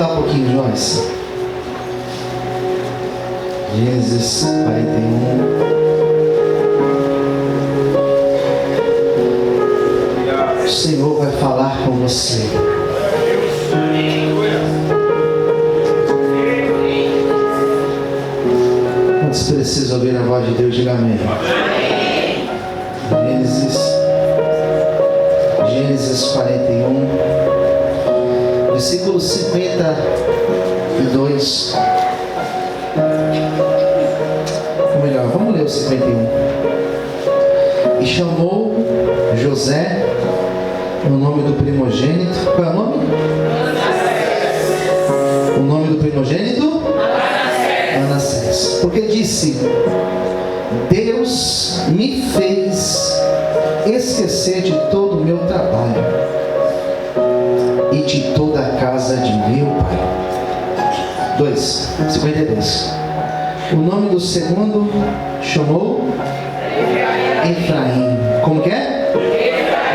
aumentar um pouquinho, Joyce. Gênesis 41. O Senhor vai falar com você. Quantos precisam ouvir a voz de Deus? Diga amém. Gênesis 41, versículo 52. Ou melhor, vamos ler o 51. E chamou José o nome do primogênito. Qual é o nome? O nome do primogênito? Manassés. Porque disse: Deus me fez esquecer de todo o meu trabalho e de toda a casa de meu pai. 52. O nome do segundo chamou Efraim. Como que é?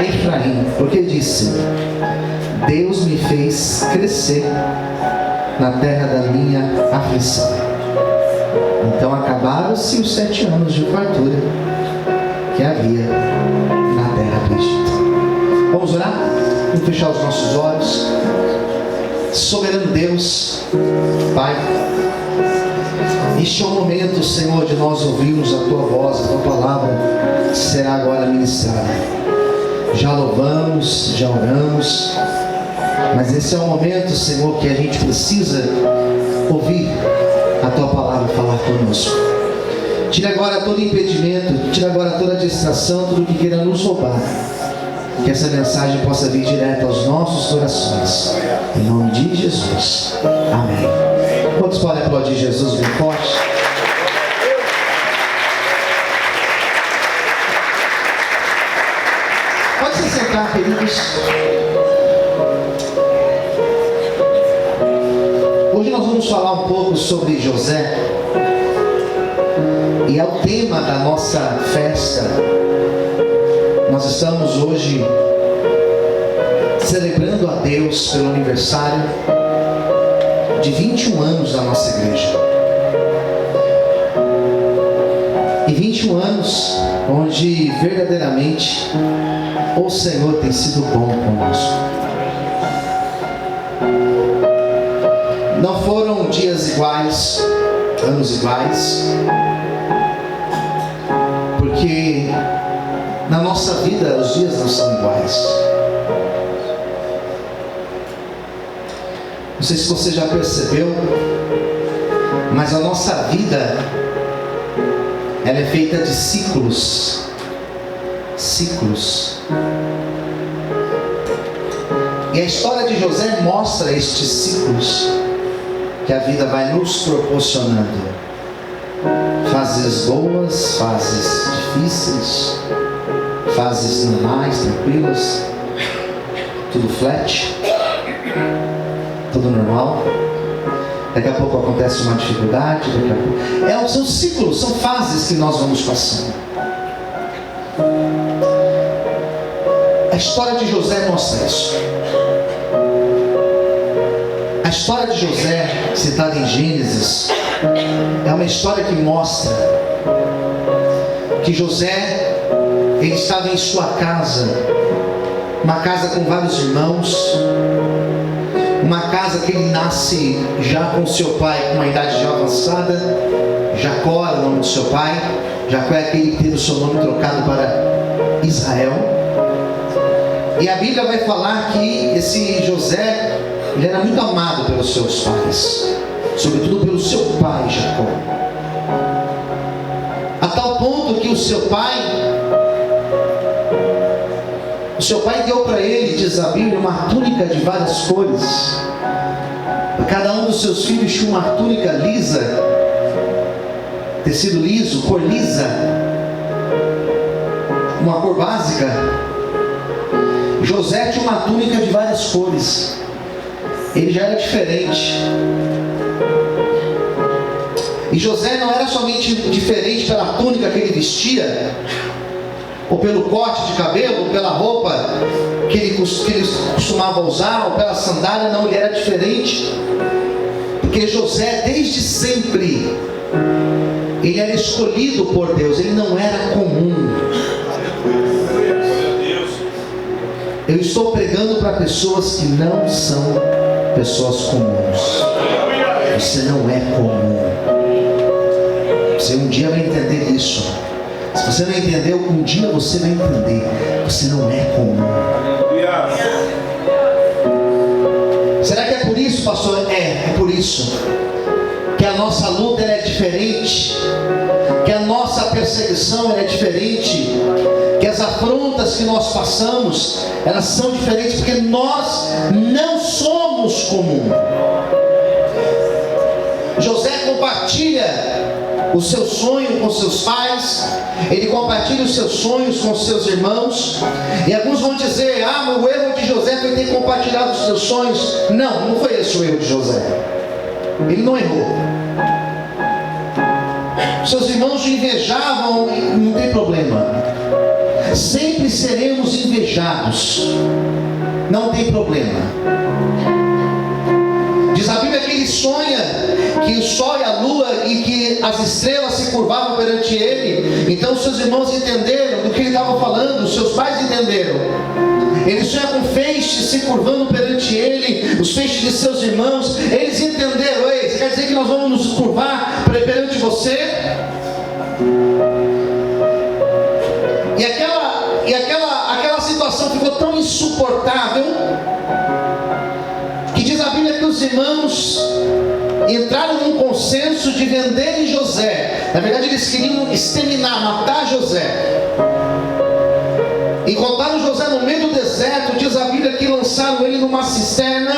Efraim. Porque disse: Deus me fez crescer na terra da minha aflição. Então acabaram-se os 7 anos de fartura que havia na terra do Egito. Vamos orar? Vamos fechar os nossos olhos. Soberano Deus, Pai, este é o momento, Senhor, de nós ouvirmos a Tua voz, a Tua palavra será agora ministrada. Já louvamos, já oramos, mas esse é o momento, Senhor, que a gente precisa ouvir a Tua palavra falar conosco. Tira agora todo impedimento, tira agora toda distração, tudo que queira nos roubar. Que essa mensagem possa vir direto aos nossos corações. Em nome de Jesus. Amém. Quantos podem aplaudir Jesus bem forte? Pode se sentar, queridos. Hoje nós vamos falar um pouco sobre José. E é o tema da nossa festa. Nós estamos hoje celebrando a Deus pelo aniversário de 21 anos da nossa igreja. E 21 anos onde verdadeiramente o Senhor tem sido bom conosco. Não foram dias iguais, anos iguais, porque na nossa vida os dias não são iguais. Não sei se você já percebeu, mas a nossa vida ela é feita de ciclos. Ciclos. E a história de José mostra estes ciclos que a vida vai nos proporcionando. Fases boas, fases difíceis, fases normais, tranquilas, tudo flat, tudo normal. Daqui a pouco acontece uma dificuldade, são ciclos, são fases que nós vamos passando. A história de José mostra isso. A história de José, citada em Gênesis, é uma história que mostra que José, ele estava em sua casa, uma casa com vários irmãos, uma casa que ele nasce já com seu pai com uma idade já avançada. Jacó é o nome do seu pai. Jacó é aquele que teve o seu nome trocado para Israel. E a Bíblia vai falar que esse José, ele era muito amado pelos seus pais, sobretudo pelo seu pai Jacó, a tal ponto que o seu pai deu para ele, diz a Bíblia, uma túnica de várias cores. Cada um dos seus filhos tinha uma túnica lisa, tecido liso, cor lisa, uma cor básica. José tinha uma túnica de várias cores. Ele já era diferente. E José não era somente diferente pela túnica que ele vestia, ou pelo corte de cabelo, ou pela roupa que ele costumava usar, ou pela sandália. Não, ele era diferente, porque José, desde sempre, ele era escolhido por Deus, ele não era comum. Eu estou pregando para pessoas que não são pessoas comuns. Você não é comum. Você um dia vai entender isso. Se você não entendeu, um dia você vai entender. Você não é comum. Será que é por isso, pastor? É por isso que a nossa luta é diferente, que a nossa perseguição é diferente, que as afrontas que nós passamos, elas são diferentes, porque nós não somos comum. José compartilha o seu sonho com seus pais, ele compartilha os seus sonhos com os seus irmãos, e alguns vão dizer: o erro de José foi ter compartilhado os seus sonhos. Não foi esse o erro de José. Ele não errou. Seus irmãos o invejavam, não tem problema. Sempre seremos invejados, não tem problema. Diz a Bíblia que ele sonha que o sol e a lua e que as estrelas se curvavam perante ele. Então seus irmãos entenderam do que ele estava falando, seus pais entenderam. Ele sonha com feixes se curvando perante ele, os feixes de seus irmãos. Eles entenderam: ei, quer dizer que nós vamos nos curvar perante você? E aquela situação ficou tão insuportável que diz a Bíblia que os irmãos entraram num consenso de venderem José. Na verdade, eles queriam exterminar, matar José. Encontraram José no meio do deserto. Diz a Bíblia que lançaram ele numa cisterna.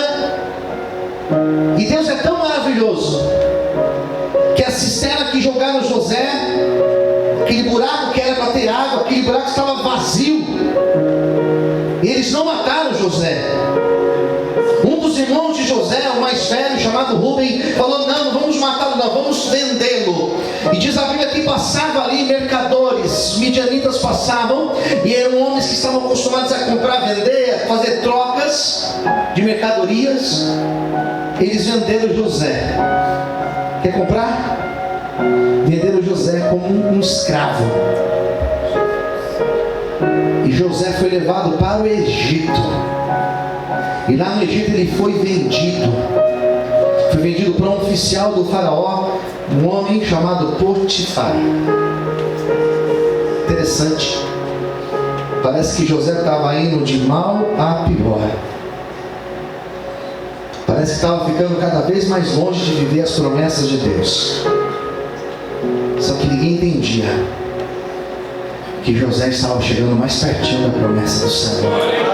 E Deus é tão maravilhoso que a cisterna que jogaram José, aquele buraco que era para ter água, aquele buraco estava vazio. E eles não mataram José. Um dos irmãos de José, o mais velho, chamado Rubem, falou: não vamos matá-lo, não, vamos vendê-lo. E diz a Bíblia que passava ali mercadores, midianitas passavam, e eram homens que estavam acostumados a comprar, vender, a fazer trocas de mercadorias. Eles venderam José. Quer comprar? Venderam José como um escravo. E José foi levado para o Egito. E lá no Egito ele foi vendido. Foi vendido para um oficial do faraó, um homem chamado Potifar. Interessante. Parece que José estava indo de mal a pior. Parece que estava ficando cada vez mais longe de viver as promessas de Deus. Só que ninguém entendia que José estava chegando mais pertinho da promessa do Senhor.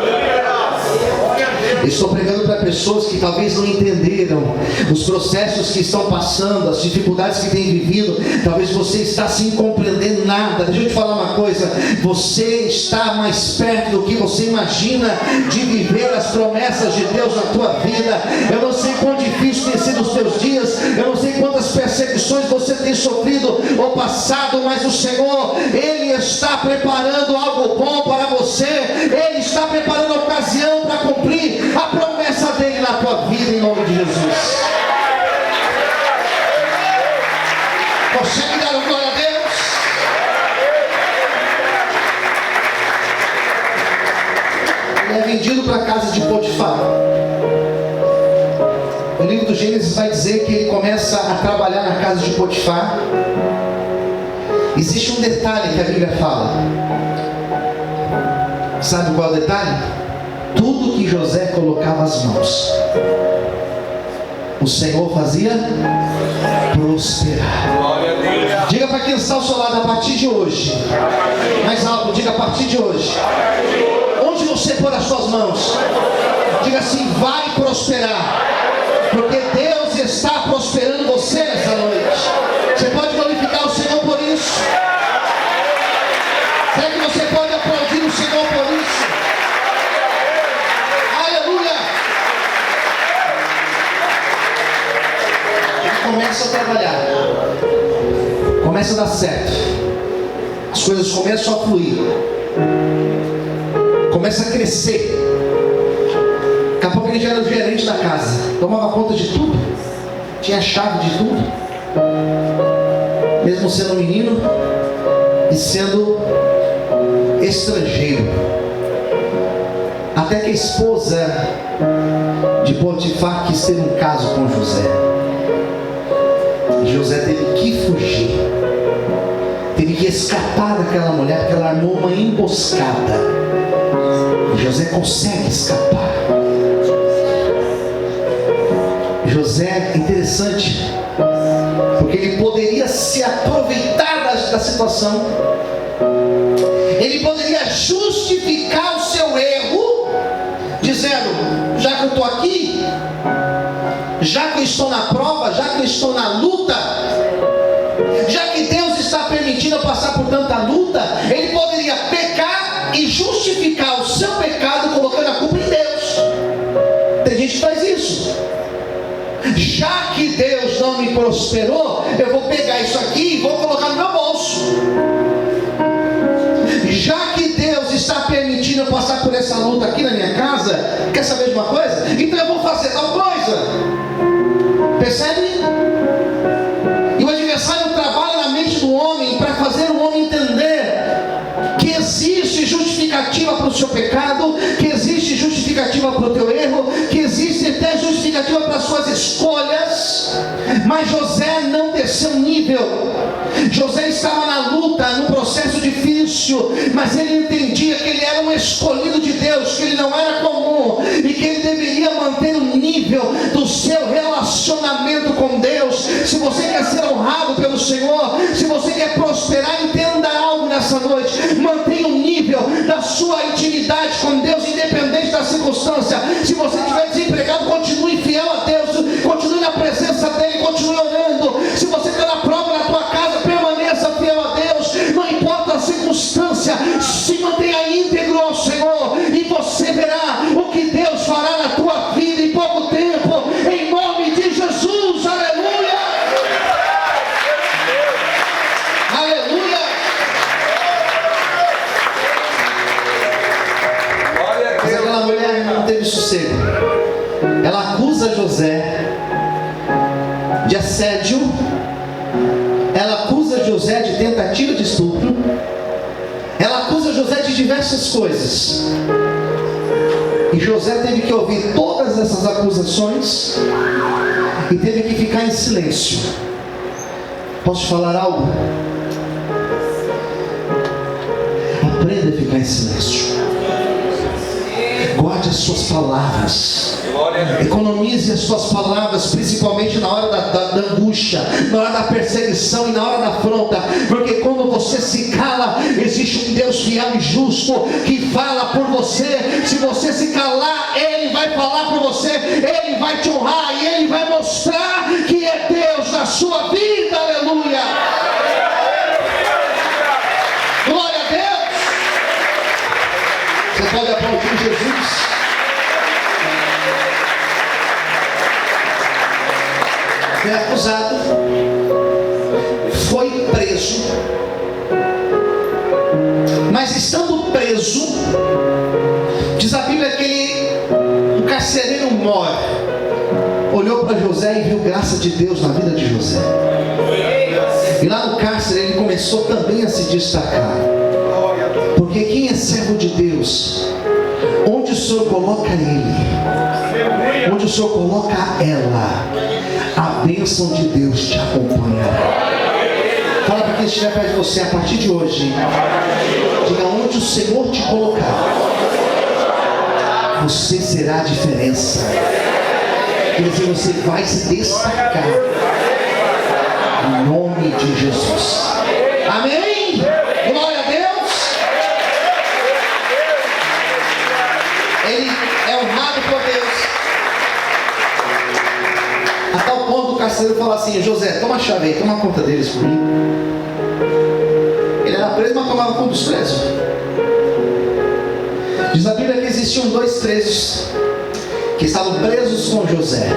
Estou pregando para pessoas que talvez não entenderam os processos que estão passando, as dificuldades que têm vivido. Talvez você está sem compreender nada. Deixa eu te falar uma coisa: você está mais perto do que você imagina de viver as promessas de Deus na tua vida. Eu não sei quão difícil tem sido os teus dias, eu não sei quantas perseguições você tem sofrido ou passado, mas o Senhor, Ele está preparando algo bom para você. Ele está preparando a ocasião para cumprir a promessa dele na tua vida, em nome de Jesus. Consegue dar uma glória a Deus? Ele é vendido para a casa de Potifar. O livro do Gênesis vai dizer que ele começa a trabalhar na casa de Potifar. Existe um detalhe que a Bíblia fala. Sabe qual é o detalhe? Tudo que José colocava as mãos, o Senhor fazia prosperar. Diga para quem está ao seu lado: a partir de hoje. Mais alto, diga: a partir de hoje. Onde você pôr as suas mãos, diga assim: vai prosperar. Porque Deus está prosperando você nessa noite. Você pode glorificar o Senhor por isso? Será que você pode aplaudir o Senhor por isso? Começa a trabalhar, começa a dar certo, as coisas começam a fluir, começa a crescer. Daqui a pouco ele já era o gerente da casa, tomava conta de tudo, tinha a chave de tudo, mesmo sendo menino e sendo estrangeiro. Até que a esposa de Potifar quis ter um caso com José. E José teve que fugir, teve que escapar daquela mulher, porque ela armou uma emboscada. E José consegue escapar. José é interessante, porque ele poderia se aproveitar da situação, ele poderia justificar o seu erro, dizendo: já que eu estou aqui, já que eu estou na prova, já que eu estou na luta, já que Deus está permitindo eu passar por tanta luta, ele poderia pecar e justificar o seu pecado colocando a culpa em Deus. Tem gente que faz isso. Já que Deus não me prosperou, eu vou pegar isso aqui e vou colocar no meu bolso. Já que Deus está permitindo eu passar por essa luta aqui na minha casa, quer saber de uma coisa? Então eu vou fazer tal coisa. Percebe? E o adversário trabalha na mente do homem para fazer o homem entender que existe justificativa para o seu pecado, que existe justificativa para o teu erro, que existe até justificativa para as suas escolhas. Mas José não desceu nível. José estava na luta, num processo difícil, mas ele entendia que ele era um escolhido de Deus, que ele não era comum, e que ele deveria manter o nível do seu relacionamento com Deus. Se você quer ser honrado pelo Senhor, se você quer prosperar, entenda algo nessa noite: mantenha o nível da sua intimidade com Deus, independente da circunstância. Se você estiver desempregado, continue fiel a Deus, continue na presença dEle, continue orando. Se você está na prova na tua casa, permaneça fiel a Deus, não importa a circunstância, se mantenha íntegro ao Senhor, e você verá o que Deus fará na tua vida em pouco tempo, em nome de Jesus. Aleluia, aleluia. Mas aquela mulher não teve sossego. Ela acusa José de assédio, ela acusa José de tentativa de estupro, ela acusa José de diversas coisas. E José teve que ouvir todas essas acusações e teve que ficar em silêncio. Posso falar algo? Aprenda a ficar em silêncio. Guarde as suas palavras. Economize as suas palavras, principalmente na hora da angústia, na hora da perseguição e na hora da afronta. Porque quando você se cala, existe um Deus fiel e justo que fala por você. Se você se calar, Ele vai falar por você, Ele vai te honrar e Ele vai mostrar que é Deus na sua vida. Aleluia! Glória a Deus! Você pode aplaudir Jesus? Foi acusado, foi preso, mas estando preso, diz a Bíblia que o carcereiro Mor olhou para José e viu graça de Deus na vida de José, e lá no cárcere ele começou também a se destacar, porque quem é servo de Deus, onde o Senhor coloca ele, onde o Senhor coloca ela, a bênção de Deus te acompanhará. Fala para quem estiver perto de você: a partir de hoje, diga: onde o Senhor te colocar, você será a diferença. Quer dizer, você vai se destacar em nome de Jesus. Amém? Glória a Deus. Ele é honrado por Deus, a tal ponto o carcereiro fala assim: José, toma a chave aí, toma conta deles por mim. Ele era preso, mas tomava conta dos presos. Diz a Bíblia que existiam dois presos que estavam presos com José,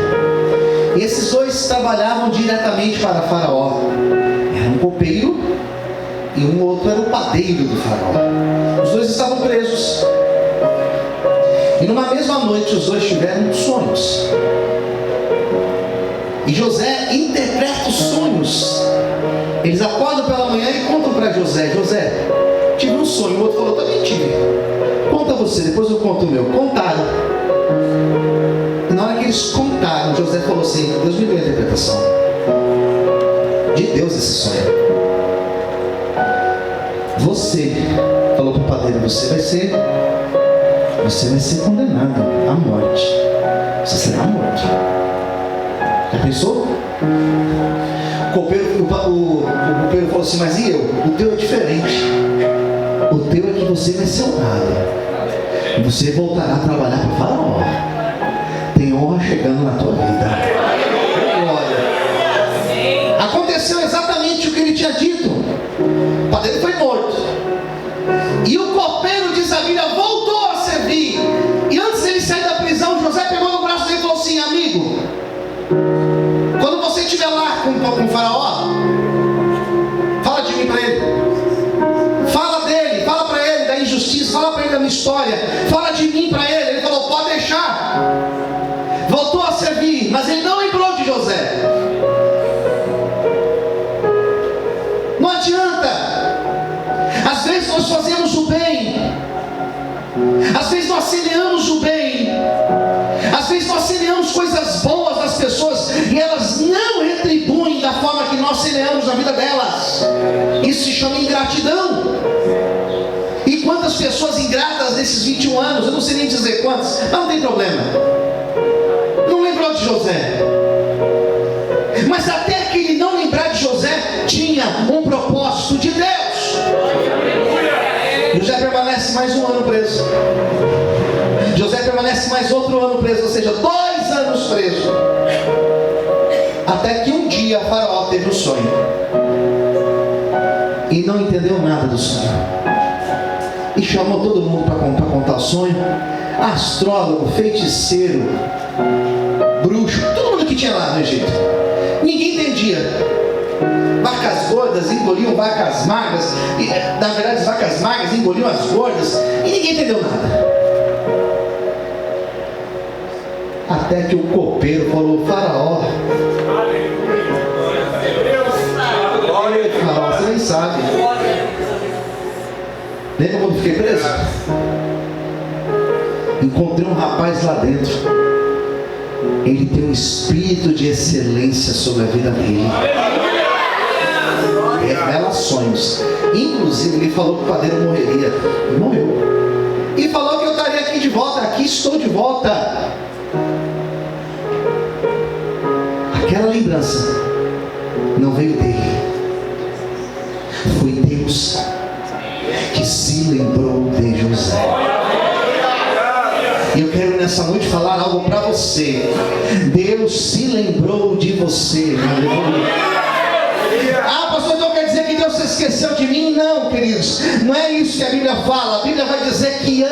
e esses dois trabalhavam diretamente para Faraó. Era um copeiro e um outro era o padeiro do Faraó. Os dois estavam presos. E numa mesma noite os dois tiveram sonhos. E José interpreta os sonhos. Eles acordam pela manhã e contam para José: José, tive um sonho. O outro falou: também tive. Conta você, depois eu conto o meu. Contaram. E na hora que eles contaram, José falou assim: Deus me deu a interpretação. De Deus esse sonho. Você, falou para o padeiro, você vai ser condenado à morte. Você será morto. Já pensou? O copeiro falou assim: mas e eu? O teu é diferente. O teu é que você vai ser honrado. Você voltará a trabalhar para o faraó. Tem honra chegando na tua vida. Glória. Aconteceu exatamente o que ele tinha dito. O padeiro foi morto. E o copeiro, diz a Bíblia, voltou a servir. E antes dele sair da prisão, José pegou no braço dele e falou assim: amigo, quando você estiver lá com o faraó, fala de mim para ele. Fala dele, fala para ele da injustiça, fala para ele da minha história, fala de mim para ele. Ele falou: pode deixar. Voltou a servir, mas ele não lembrou de José. Não adianta. Às vezes nós fazemos o bem, às vezes nós semeamos o bem, às vezes nós semeamos coisas boas das pessoas e elas não retribuem da forma que nós semeamos na vida delas. Isso se chama ingratidão. E quantas pessoas ingratas nesses 21 anos, eu não sei nem dizer quantas, mas não tem problema, não lembrou de José. Mas até que ele não lembrar de José, tinha um propósito de Deus. José permanece mais um ano preso. José permanece mais outro ano preso, ou seja, 2 anos preso. Até que um dia Faraó teve um sonho e não entendeu nada do sonho. E chamou todo mundo para contar o sonho. Astrólogo, feiticeiro, bruxo, todo mundo que tinha lá no Egito. Ninguém entendia. Vacas gordas engoliam vacas magras, e, na verdade as vacas magras engoliam as gordas, e ninguém entendeu nada. Até que o copeiro falou: Faraó, você nem sabe. Lembra quando fiquei preso? Encontrei um rapaz lá dentro. Ele tem um espírito de excelência sobre a vida dele. Revela sonhos. Inclusive ele falou que o padeiro morreria. E morreu. E falou que eu estaria aqui de volta. Aqui estou de volta. Aquela lembrança não veio dele. Foi Deus que se lembrou de José. E eu quero nessa noite falar algo para você. Deus se lembrou de você. Aleluia. Ah, pastor, então quer dizer que Deus se esqueceu de mim? Não, queridos, não é isso que a Bíblia fala. A Bíblia vai dizer que